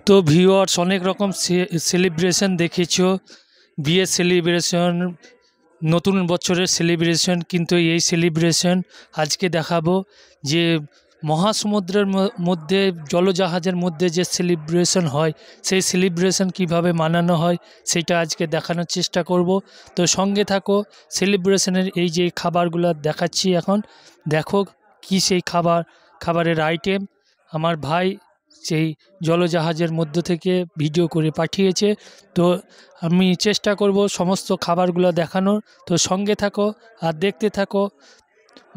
তো ভিউয়ার্স অনেক রকম সেলিব্রেশন দেখেছো, বিয়ের সেলিব্রেশন, নতুন বছরের সেলিব্রেশন, কিন্তু এই সেলিব্রেশন আজকে দেখাবো যে মহাসমুদ্রের মধ্যে জলজাহাজের মধ্যে যে সেলিব্রেশন হয় সেই সেলিব্রেশন কিভাবে মানানো হয় সেটা আজকে দেখানোর চেষ্টা করব। তো সঙ্গে থাকো। সেলিব্রেশনের এই যে খাবারগুলো দেখাচ্ছি এখন, দেখো কি সেই খাবারের আইটেম আমার ভাই সেই জলজাহাজের মধ্য থেকে ভিডিও করে পাঠিয়েছে। তো আমি চেষ্টা করব সমস্ত খাবারগুলো দেখানোর। তো সঙ্গে থাকো আর দেখতে থাকো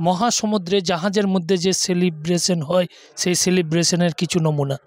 মহাসমুদ্রে জাহাজের মধ্যে যে সেলিব্রেশন হয় সেই সেলিব্রেশনের কিছু নমুনা।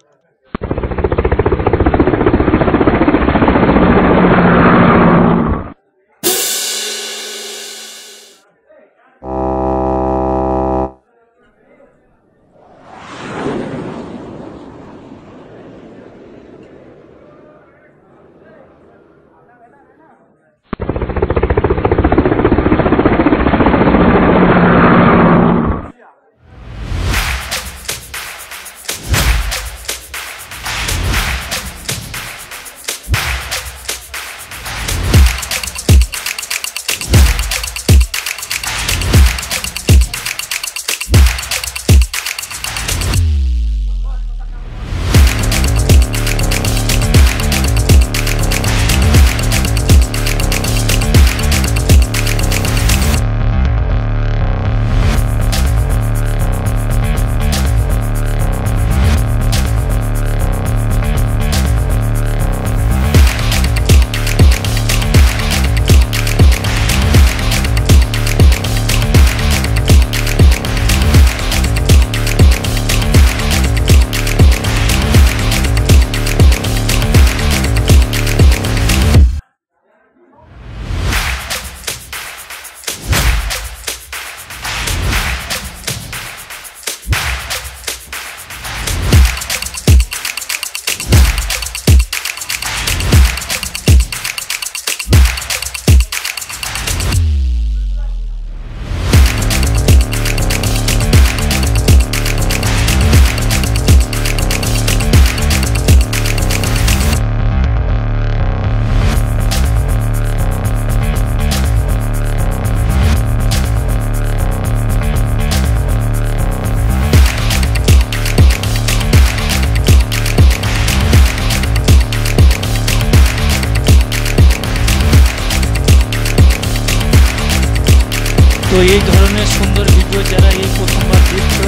তো এই ধরনের সুন্দর ভিডিও যারা এই প্রথমবার দেখছো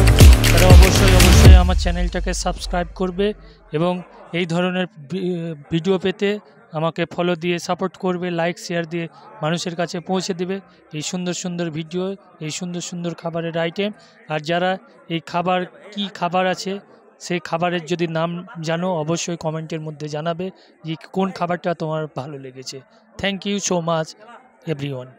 তারা অবশ্যই আমার চ্যানেলটাকে সাবস্ক্রাইব করবে এবং এই ধরনের ভিডিও পেতে আমাকে ফলো দিয়ে সাপোর্ট করবে, লাইক শেয়ার দিয়ে মানুষের কাছে পৌঁছে দেবে এই সুন্দর ভিডিও, এই সুন্দর খাবারের আইটেম। আর যারা এই কি খাবার আছে সেই খাবারের যদি নাম জানো অবশ্যই কমেন্টের মধ্যে জানাবে যে কোন খাবারটা তোমার ভালো লেগেছে। Thank you so much everyone.